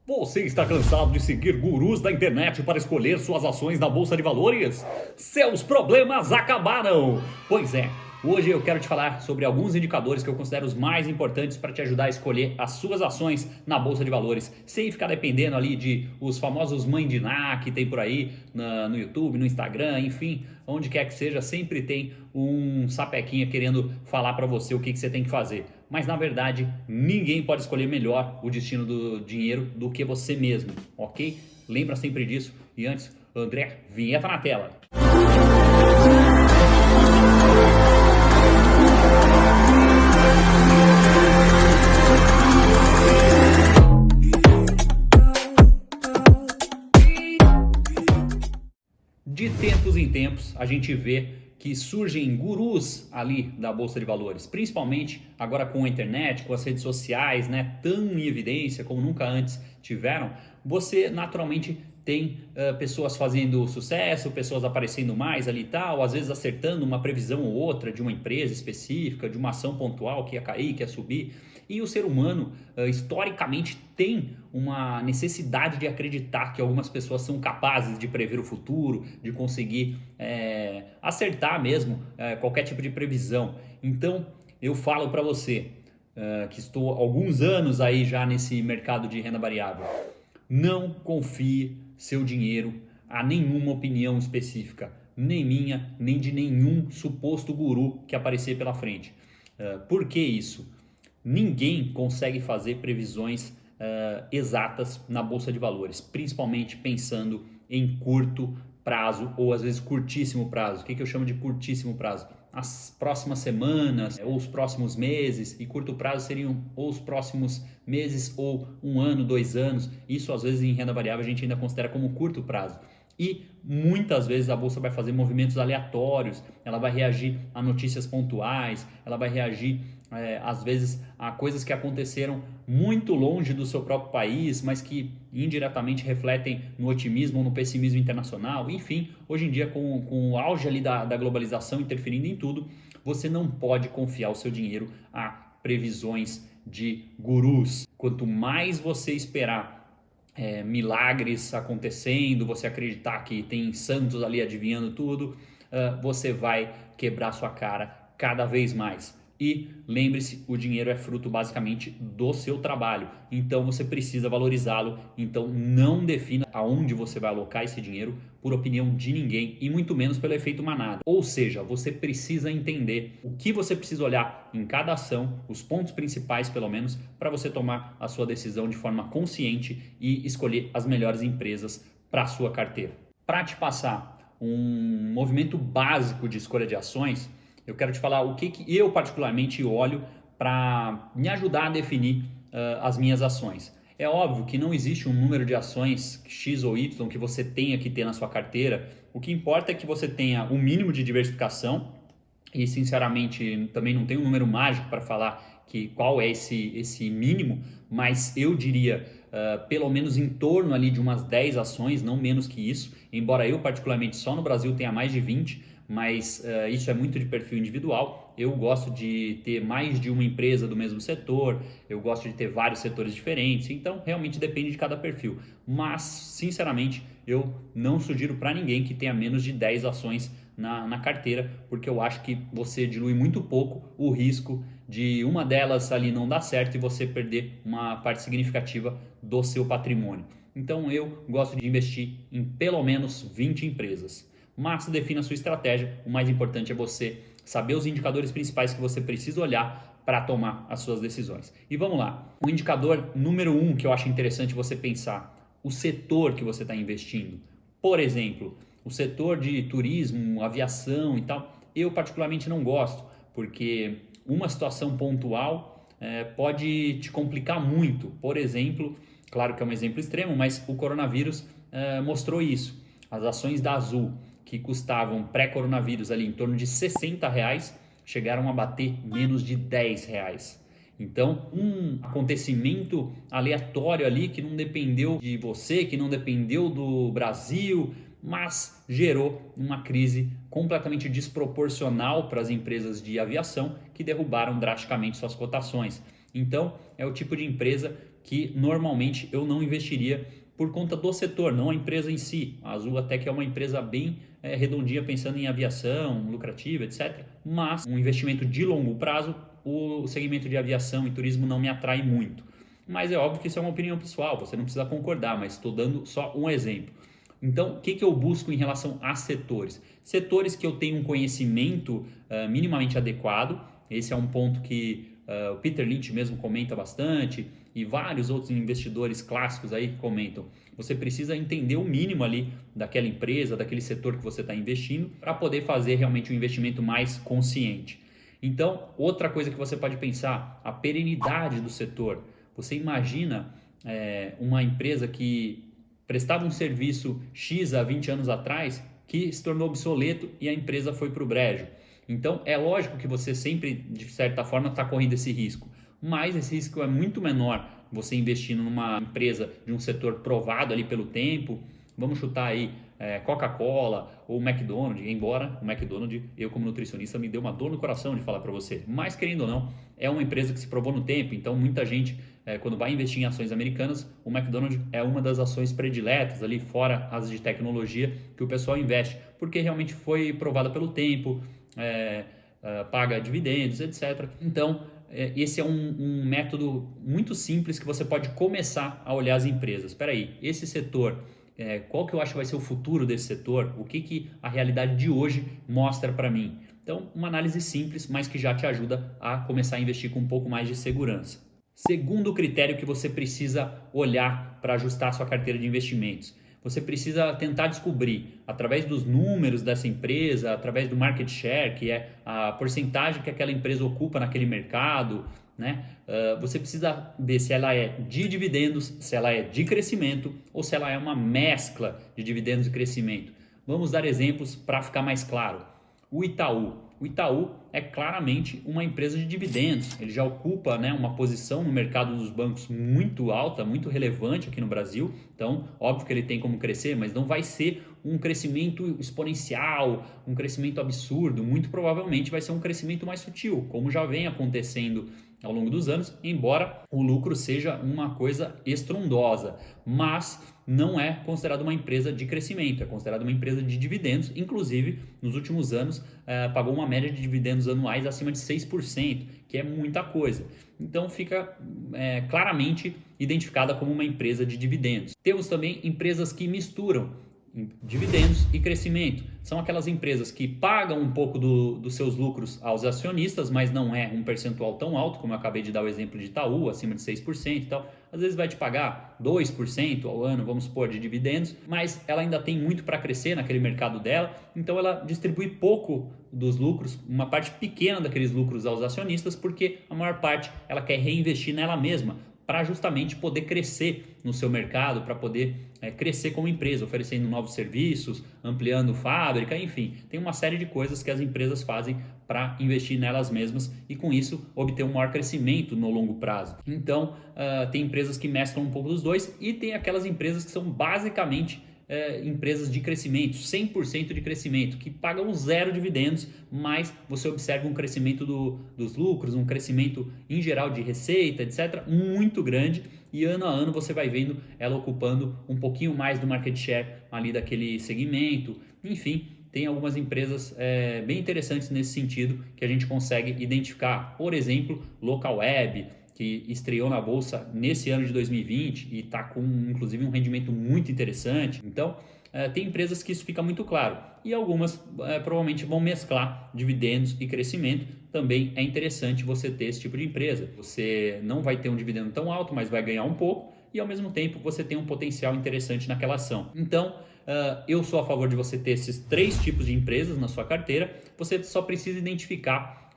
Você está cansado de seguir gurus da internet para escolher suas ações na Bolsa de Valores? Seus problemas acabaram! Pois é, hoje eu quero te falar sobre alguns indicadores que eu considero os mais importantes para te ajudar a escolher as suas ações na Bolsa de Valores, sem ficar dependendo ali de os famosos mãe de Ná que tem por aí no YouTube, no Instagram, enfim, onde quer que seja, sempre tem um sapequinha querendo falar para você o que você tem que fazer. Mas na verdade, ninguém pode escolher melhor o destino do dinheiro do que você mesmo, ok? Lembra sempre disso. E antes, André, vinheta na tela. De tempos em tempos, a gente vê que surgem gurus ali da Bolsa de Valores, principalmente agora com a internet, com as redes sociais, né, tão em evidência como nunca antes tiveram. Você naturalmente tem pessoas fazendo sucesso, pessoas aparecendo mais ali e tal, às vezes acertando uma previsão ou outra de uma empresa específica, de uma ação pontual que ia cair, que ia subir. E o ser humano, historicamente, tem uma necessidade de acreditar que algumas pessoas são capazes de prever o futuro, de conseguir acertar mesmo qualquer tipo de previsão. Então, eu falo para você, que estou há alguns anos aí já nesse mercado de renda variável, não confie seu dinheiro a nenhuma opinião específica, nem minha, nem de nenhum suposto guru que aparecer pela frente. Por que isso? Ninguém consegue fazer previsões exatas na Bolsa de Valores, principalmente pensando em curto prazo ou às vezes curtíssimo prazo. O que eu chamo de curtíssimo prazo? As próximas semanas ou os próximos meses, e curto prazo seriam ou os próximos meses ou 1 ano, 2 anos. Isso às vezes em renda variável a gente ainda considera como curto prazo. E muitas vezes a bolsa vai fazer movimentos aleatórios, ela vai reagir a notícias pontuais, ela vai reagir às vezes a coisas que aconteceram muito longe do seu próprio país, mas que indiretamente refletem no otimismo ou no pessimismo internacional. Enfim, hoje em dia com o auge ali da globalização interferindo em tudo, você não pode confiar o seu dinheiro a previsões de gurus. Quanto mais você esperar milagres acontecendo, você acreditar que tem santos ali adivinhando tudo, você vai quebrar sua cara cada vez mais. E lembre-se, o dinheiro é fruto basicamente do seu trabalho, então você precisa valorizá-lo. Então não defina aonde você vai alocar esse dinheiro por opinião de ninguém e muito menos pelo efeito manada. Ou seja, você precisa entender o que você precisa olhar em cada ação, os pontos principais pelo menos, para você tomar a sua decisão de forma consciente e escolher as melhores empresas para a sua carteira. Para te passar um movimento básico de escolha de ações, eu quero te falar o que eu particularmente olho para me ajudar a definir as minhas ações. É óbvio que não existe um número de ações X ou Y que você tenha que ter na sua carteira. O que importa é que você tenha um mínimo de diversificação e, sinceramente, também não tem um número mágico para falar qual é esse mínimo, mas eu diria pelo menos em torno ali de umas 10 ações, não menos que isso, embora eu particularmente só no Brasil tenha mais de 20, mas isso é muito de perfil individual. Eu gosto de ter mais de uma empresa do mesmo setor, eu gosto de ter vários setores diferentes, então realmente depende de cada perfil. Mas, sinceramente, eu não sugiro para ninguém que tenha menos de 10 ações na carteira, porque eu acho que você dilui muito pouco o risco de uma delas ali não dar certo e você perder uma parte significativa do seu patrimônio. Então eu gosto de investir em pelo menos 20 empresas. Mas defina a sua estratégia. O mais importante é você saber os indicadores principais que você precisa olhar para tomar as suas decisões. E vamos lá. O indicador número 1 que eu acho interessante você pensar, o setor que você está investindo. Por exemplo, o setor de turismo, aviação e tal, eu particularmente não gosto, porque uma situação pontual pode te complicar muito. Por exemplo, claro que é um exemplo extremo, mas o coronavírus mostrou isso. As ações da Azul, que custavam pré-coronavírus ali em torno de R$60, chegaram a bater menos de R$10. Então, um acontecimento aleatório ali que não dependeu de você, que não dependeu do Brasil, mas gerou uma crise completamente desproporcional para as empresas de aviação que derrubaram drasticamente suas cotações. Então, é o tipo de empresa que normalmente eu não investiria por conta do setor, não a empresa em si. A Azul até que é uma empresa bem redondinha, pensando em aviação, lucrativa, etc. Mas um investimento de longo prazo, o segmento de aviação e turismo não me atrai muito. Mas é óbvio que isso é uma opinião pessoal, você não precisa concordar, mas estou dando só um exemplo. Então, o que eu busco em relação a setores? Setores que eu tenho um conhecimento minimamente adequado. Esse é um ponto que o Peter Lynch mesmo comenta bastante e vários outros investidores clássicos aí que comentam. Você precisa entender o mínimo ali daquela empresa, daquele setor que você está investindo para poder fazer realmente um investimento mais consciente. Então, outra coisa que você pode pensar, a perenidade do setor. Você imagina uma empresa que prestava um serviço X há 20 anos atrás que se tornou obsoleto e a empresa foi para o brejo. Então, é lógico que você sempre, de certa forma, está correndo esse risco. Mas esse risco é muito menor você investindo numa empresa de um setor provado ali pelo tempo. Vamos chutar aí Coca-Cola ou McDonald's, embora o McDonald's, eu como nutricionista, me deu uma dor no coração de falar para você. Mas, querendo ou não, é uma empresa que se provou no tempo. Então, muita gente, quando vai investir em ações americanas, o McDonald's é uma das ações prediletas ali, fora as de tecnologia, que o pessoal investe. Porque realmente foi provada pelo tempo, paga dividendos, etc. Então, esse é um método muito simples que você pode começar a olhar as empresas. Espera aí, esse setor, qual que eu acho que vai ser o futuro desse setor? O que a realidade de hoje mostra para mim? Então, uma análise simples, mas que já te ajuda a começar a investir com um pouco mais de segurança. Segundo critério que você precisa olhar para ajustar a sua carteira de investimentos. Você precisa tentar descobrir, através dos números dessa empresa, através do market share, que é a porcentagem que aquela empresa ocupa naquele mercado, né? Você precisa ver se ela é de dividendos, se ela é de crescimento ou se ela é uma mescla de dividendos e crescimento. Vamos dar exemplos para ficar mais claro. O Itaú. O Itaú é claramente uma empresa de dividendos. Ele já ocupa, né, uma posição no mercado dos bancos muito alta, muito relevante aqui no Brasil. Então, óbvio que ele tem como crescer, mas não vai ser um crescimento exponencial, um crescimento absurdo. Muito provavelmente vai ser um crescimento mais sutil, como já vem acontecendo ao longo dos anos, embora o lucro seja uma coisa estrondosa, mas não é considerado uma empresa de crescimento, é considerado uma empresa de dividendos. Inclusive, nos últimos anos, pagou uma média de dividendos anuais acima de 6%, que é muita coisa. Então, fica claramente identificada como uma empresa de dividendos. Temos também empresas que misturam dividendos e crescimento. São aquelas empresas que pagam um pouco dos seus lucros aos acionistas, mas não é um percentual tão alto, como eu acabei de dar o exemplo de Itaú, acima de 6% e tal. Às vezes vai te pagar 2% ao ano, vamos supor, de dividendos, mas ela ainda tem muito para crescer naquele mercado dela, então ela distribui pouco dos lucros, uma parte pequena daqueles lucros aos acionistas, porque a maior parte ela quer reinvestir nela mesma, para justamente poder crescer no seu mercado, para poder crescer como empresa, oferecendo novos serviços, ampliando fábrica, enfim. Tem uma série de coisas que as empresas fazem para investir nelas mesmas e com isso obter um maior crescimento no longo prazo. Então, tem empresas que mesclam um pouco dos dois e tem aquelas empresas que são basicamente empresas de crescimento, 100% de crescimento, que pagam zero dividendos, mas você observa um crescimento dos lucros, um crescimento em geral de receita, etc., muito grande, e ano a ano você vai vendo ela ocupando um pouquinho mais do market share ali daquele segmento. Enfim, tem algumas empresas bem interessantes nesse sentido que a gente consegue identificar. Por exemplo, Localweb, que estreou na bolsa nesse ano de 2020 e está com inclusive um rendimento muito interessante. Então, tem empresas que isso fica muito claro. E algumas provavelmente vão mesclar dividendos e crescimento. Também é interessante você ter esse tipo de empresa. Você não vai ter um dividendo tão alto, mas vai ganhar um pouco. E ao mesmo tempo você tem um potencial interessante naquela ação. Então, eu sou a favor de você ter esses 3 tipos de empresas na sua carteira. Você só precisa identificar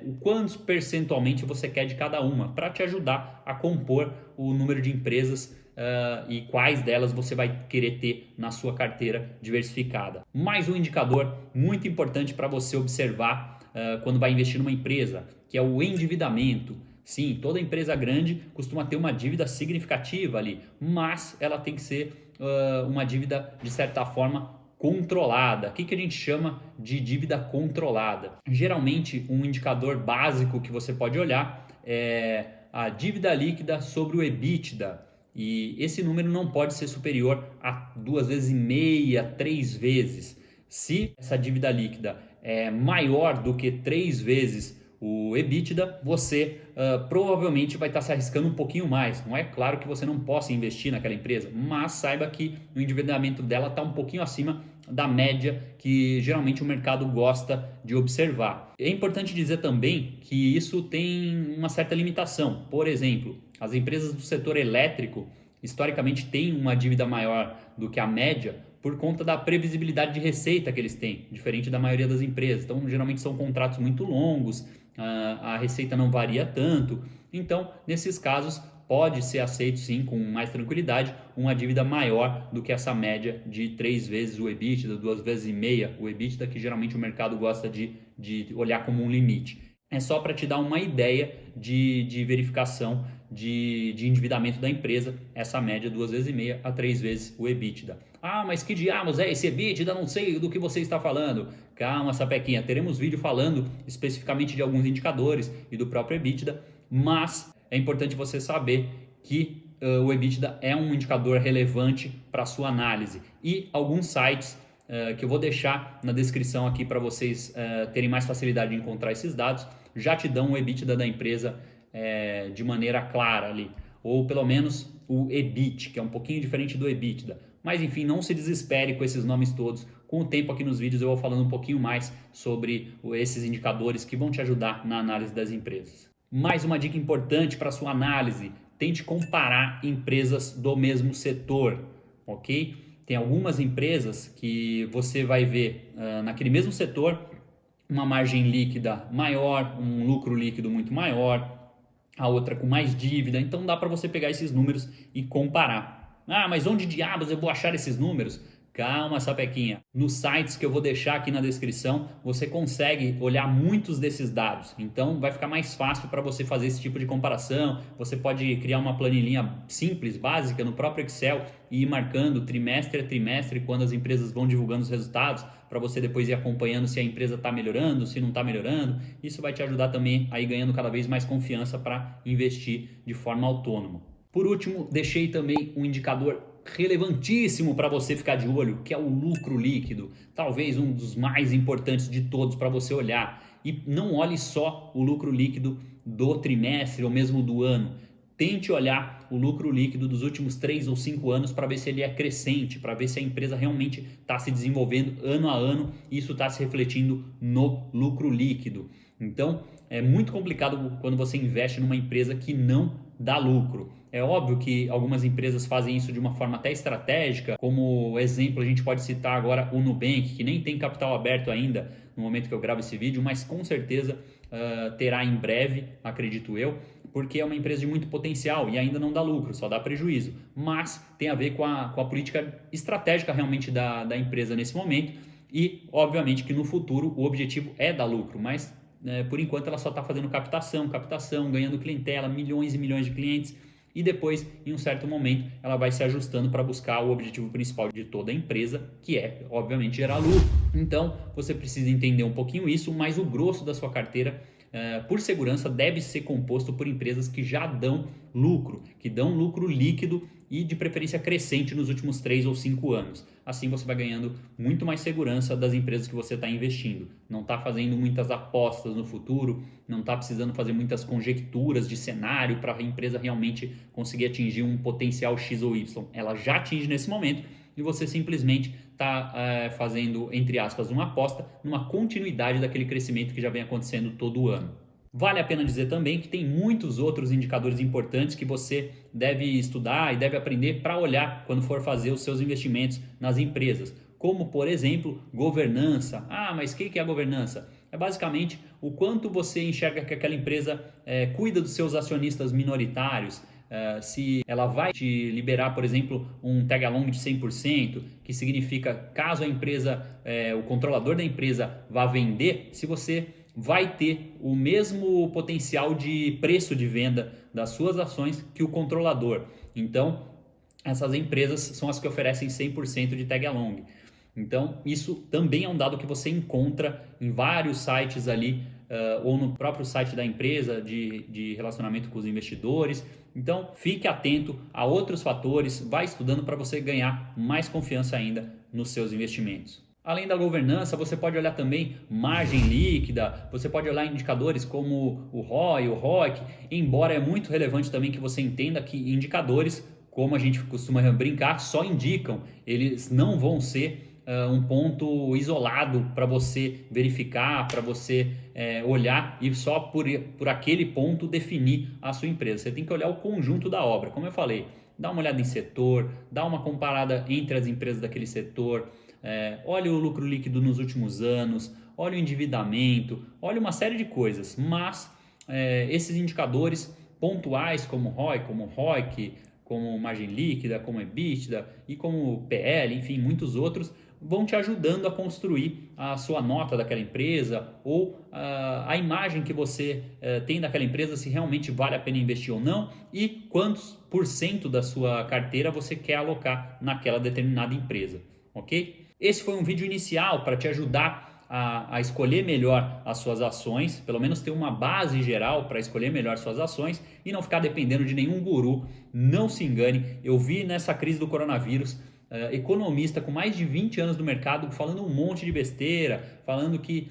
o quantos percentualmente você quer de cada uma, para te ajudar a compor o número de empresas e quais delas você vai querer ter na sua carteira diversificada. Mais um indicador muito importante para você observar quando vai investir numa empresa, que é o endividamento. Sim, toda empresa grande costuma ter uma dívida significativa ali, mas ela tem que ser uma dívida de certa forma controlada. O que a gente chama de dívida controlada? Geralmente, um indicador básico que você pode olhar é a dívida líquida sobre o EBITDA. E esse número não pode ser superior a 2,5 vezes, 3 vezes. Se essa dívida líquida é maior do que 3 vezes o EBITDA, você provavelmente vai estar se arriscando um pouquinho mais. Não é claro que você não possa investir naquela empresa, mas saiba que o endividamento dela está um pouquinho acima da média que geralmente o mercado gosta de observar. É importante dizer também que isso tem uma certa limitação. Por exemplo, as empresas do setor elétrico historicamente têm uma dívida maior do que a média por conta da previsibilidade de receita que eles têm, diferente da maioria das empresas. Então, geralmente são contratos muito longos, a receita não varia tanto. Então, nesses casos, pode ser aceito sim, com mais tranquilidade, uma dívida maior do que essa média de 3 vezes o EBITDA, 2,5 vezes o EBITDA, que geralmente o mercado gosta de olhar como um limite. É só para te dar uma ideia de verificação de endividamento da empresa, essa média 2,5 vezes a 3 vezes o EBITDA. Ah, mas que diabos é esse EBITDA? Não sei do que você está falando. Calma, sapequinha, teremos vídeo falando especificamente de alguns indicadores e do próprio EBITDA, mas é importante você saber que o EBITDA é um indicador relevante para a sua análise. E alguns sites que eu vou deixar na descrição aqui para vocês terem mais facilidade de encontrar esses dados, já te dão o EBITDA da empresa de maneira clara ali, ou pelo menos o EBIT, que é um pouquinho diferente do EBITDA. Mas enfim, não se desespere com esses nomes todos. Com o tempo aqui nos vídeos eu vou falando um pouquinho mais sobre esses indicadores que vão te ajudar na análise das empresas. Mais uma dica importante para a sua análise: tente comparar empresas do mesmo setor, ok? Tem algumas empresas que você vai ver naquele mesmo setor uma margem líquida maior, um lucro líquido muito maior, a outra com mais dívida. Então dá para você pegar esses números e comparar. Ah, mas onde diabos eu vou achar esses números? Calma, sapequinha. Nos sites que eu vou deixar aqui na descrição, você consegue olhar muitos desses dados. Então vai ficar mais fácil para você fazer esse tipo de comparação. Você pode criar uma planilhinha simples, básica, no próprio Excel e ir marcando trimestre a trimestre quando as empresas vão divulgando os resultados, para você depois ir acompanhando se a empresa está melhorando, se não está melhorando. Isso vai te ajudar também a ir ganhando cada vez mais confiança para investir de forma autônoma. Por último, deixei também um indicador relevantíssimo para você ficar de olho, que é o lucro líquido, talvez um dos mais importantes de todos para você olhar. E não olhe só o lucro líquido do trimestre ou mesmo do ano. Tente olhar o lucro líquido dos últimos 3 ou 5 anos para ver se ele é crescente, para ver se a empresa realmente está se desenvolvendo ano a ano e isso está se refletindo no lucro líquido. Então, é muito complicado quando você investe numa empresa que não dá lucro. É óbvio que algumas empresas fazem isso de uma forma até estratégica, como exemplo a gente pode citar agora o Nubank, que nem tem capital aberto ainda no momento que eu gravo esse vídeo, mas com certeza terá em breve, acredito eu, porque é uma empresa de muito potencial e ainda não dá lucro, só dá prejuízo. Mas tem a ver com a política estratégica realmente da empresa nesse momento e, obviamente, que no futuro o objetivo é dar lucro, mas por enquanto ela só está fazendo captação, ganhando clientela, milhões e milhões de clientes. E depois, em um certo momento, ela vai se ajustando para buscar o objetivo principal de toda a empresa, que é, obviamente, gerar lucro. Então, você precisa entender um pouquinho isso, mas o grosso da sua carteira, por segurança, deve ser composto por empresas que já dão lucro, que dão lucro líquido e de preferência crescente nos últimos 3 ou 5 anos. Assim você vai ganhando muito mais segurança das empresas que você está investindo. Não está fazendo muitas apostas no futuro, não está precisando fazer muitas conjecturas de cenário para a empresa realmente conseguir atingir um potencial X ou Y. Ela já atinge nesse momento e você simplesmente está fazendo, entre aspas, uma aposta numa continuidade daquele crescimento que já vem acontecendo todo ano. Vale a pena dizer também que tem muitos outros indicadores importantes que você deve estudar e deve aprender para olhar quando for fazer os seus investimentos nas empresas, como, por exemplo, governança. Ah, mas o que é a governança? É basicamente o quanto você enxerga que aquela empresa cuida dos seus acionistas minoritários, se ela vai te liberar, por exemplo, um tag along de 100%, que significa caso a empresa, o controlador da empresa vá vender, se você vai ter o mesmo potencial de preço de venda das suas ações que o controlador. Então, essas empresas são as que oferecem 100% de tag along. Então, isso também é um dado que você encontra em vários sites ali ou no próprio site da empresa de relacionamento com os investidores. Então, fique atento a outros fatores, vai estudando para você ganhar mais confiança ainda nos seus investimentos. Além da governança, você pode olhar também margem líquida, você pode olhar indicadores como o ROI, o ROIC, embora é muito relevante também que você entenda que indicadores, como a gente costuma brincar, só indicam, eles não vão ser um ponto isolado para você verificar, para você olhar e só por aquele ponto definir a sua empresa. Você tem que olhar o conjunto da obra, como eu falei, dá uma olhada em setor, dá uma comparada entre as empresas daquele setor, olha o lucro líquido nos últimos anos, olha o endividamento, olha uma série de coisas, mas esses indicadores pontuais como ROI, como ROIC, como margem líquida, como EBITDA e como PL, enfim, muitos outros, vão te ajudando a construir a sua nota daquela empresa ou a imagem que você tem daquela empresa, se realmente vale a pena investir ou não e quantos % da sua carteira você quer alocar naquela determinada empresa, ok? Esse foi um vídeo inicial para te ajudar a escolher melhor as suas ações, pelo menos ter uma base geral para escolher melhor suas ações e não ficar dependendo de nenhum guru. Não se engane, eu vi nessa crise do coronavírus economista com mais de 20 anos no mercado falando um monte de besteira, falando que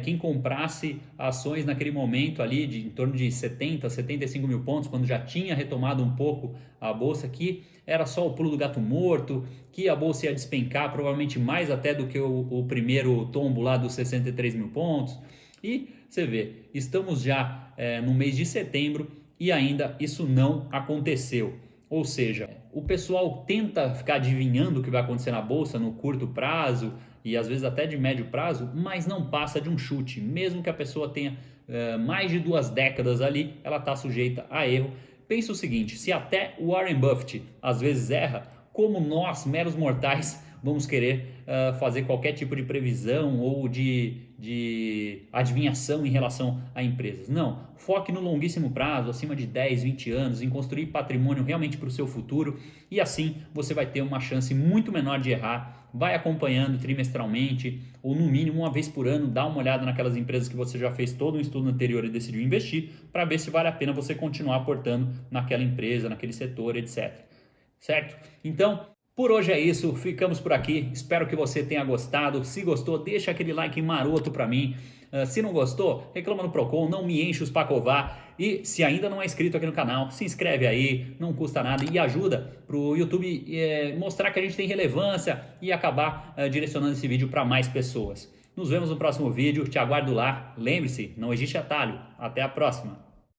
quem comprasse ações naquele momento ali de em torno de 70, 75 mil pontos, quando já tinha retomado um pouco a bolsa, que era só o pulo do gato morto, que a bolsa ia despencar provavelmente mais até do que o primeiro tombo lá dos 63 mil pontos. E você vê, estamos já no mês de setembro e ainda isso não aconteceu. Ou seja, o pessoal tenta ficar adivinhando o que vai acontecer na bolsa no curto prazo e às vezes até de médio prazo, mas não passa de um chute. Mesmo que a pessoa tenha mais de 2 décadas ali, ela está sujeita a erro. Pensa o seguinte, se até o Warren Buffett às vezes erra, como nós, meros mortais, vamos querer fazer qualquer tipo de previsão ou de adivinhação em relação a empresas? Não, foque no longuíssimo prazo, acima de 10, 20 anos, em construir patrimônio realmente para o seu futuro e assim você vai ter uma chance muito menor de errar. Vai acompanhando trimestralmente ou no mínimo uma vez por ano, dá uma olhada naquelas empresas que você já fez todo um estudo anterior e decidiu investir para ver se vale a pena você continuar aportando naquela empresa, naquele setor, etc. Certo? Então, por hoje é isso, ficamos por aqui, espero que você tenha gostado, se gostou deixa aquele like maroto para mim, se não gostou reclama no Procon, não me enche os pacovar e se ainda não é inscrito aqui no canal, se inscreve aí, não custa nada e ajuda para o YouTube mostrar que a gente tem relevância e acabar direcionando esse vídeo para mais pessoas. Nos vemos no próximo vídeo, te aguardo lá, lembre-se, não existe atalho, até a próxima.